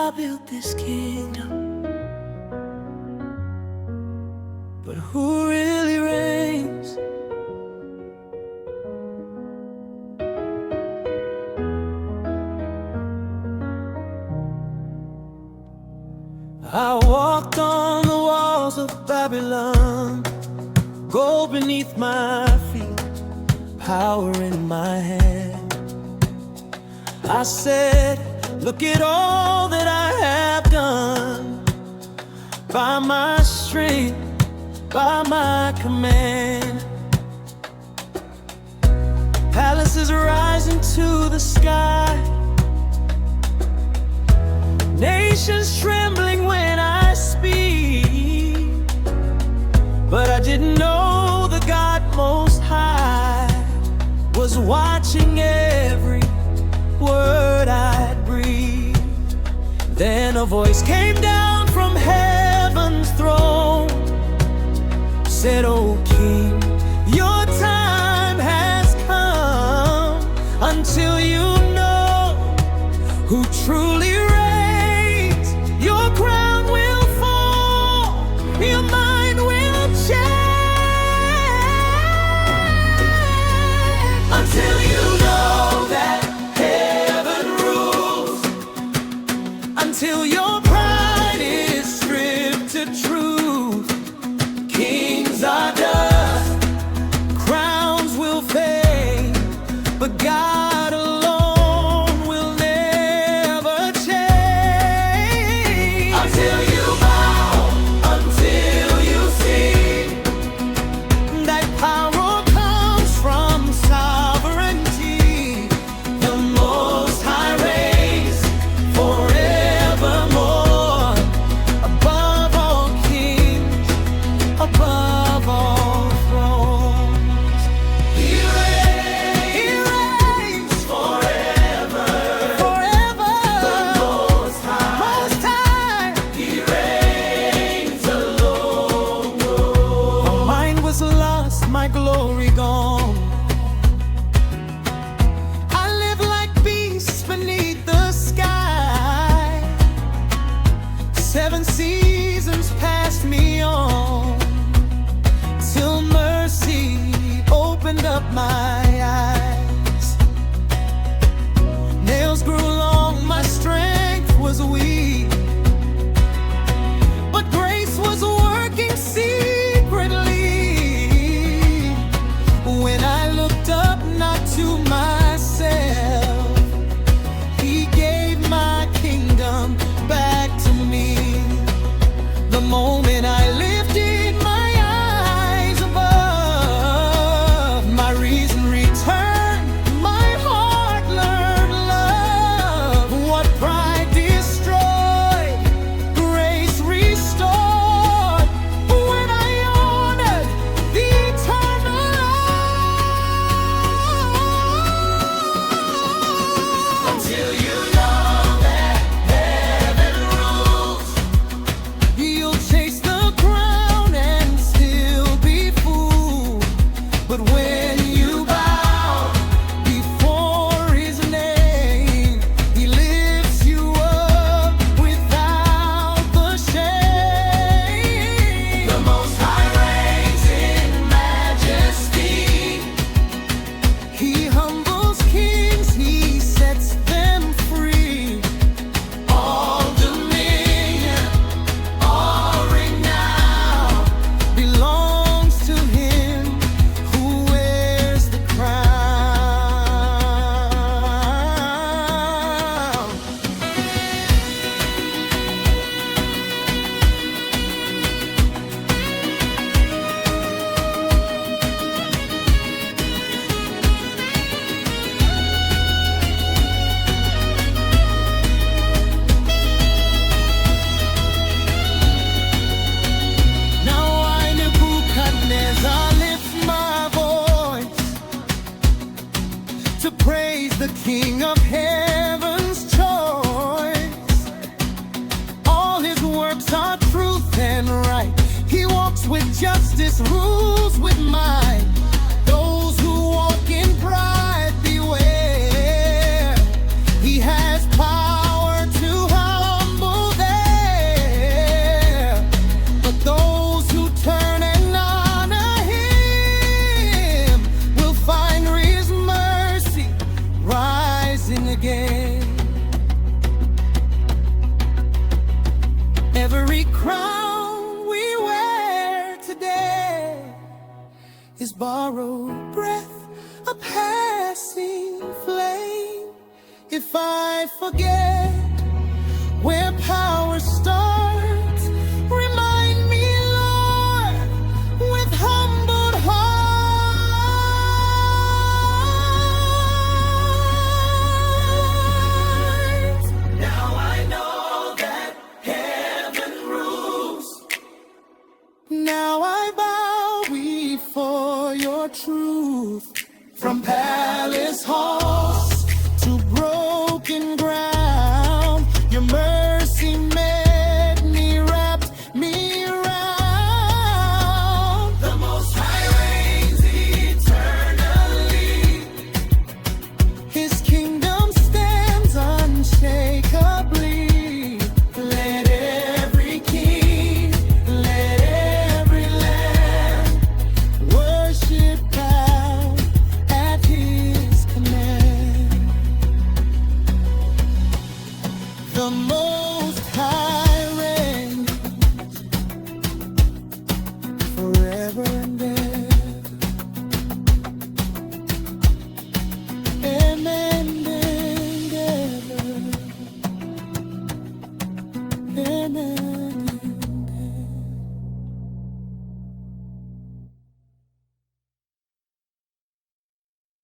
I built this kingdom, but who really reigns? I walked on the walls of Babylon, gold beneath my feet, power in my hand. I said, look at all that I have done, by my strength, by my command. Palaces rising to the sky, nations trembling when I speak. But I didn't know the God Most High was watching every word I'd breathe. Then a voice came down from heaven's throne, said, "O King, your time has come, until you know who truly reigns. Your crown will fall, your mind will change, until you know that heaven rules, until your pride is stripped to truth. Kings are dust, crowns will fade, but God alone will never change. Until you bow, until you see that power comes from sovereignty. The Most High reigns forevermore, above all kings, above all thrones. He reigns forever, forever. The Most High, He reigns alone. My mind was lost, my glory gone. I live like beasts beneath the sky. 7 seasons passed me on, till mercy opened up my eyes. Nails grew long, my strength was weak, but grace was working secretly. When I looked up, not to myself, He gave my kingdom back to me. The moment I lifted my eyes above, my reason returned, my heart learned love. What pride destroyed, grace restored, when I honored the eternal love. Until you know that heaven rules, you'll chase the crown and still be fooled. But when you bow before His name, He lifts you up without the shame. The Most High reigns in majesty. He humbles kings, He sets them free. All dominion, all renown belongs to Him who wears the crown. Now I, Nebuchadnezzar, lift my voice to praise the King of heaven's choice. All His works are truth and right. He walks with justice, rules with might. Those who walk in pride, beware. He has power to humble if I forget where power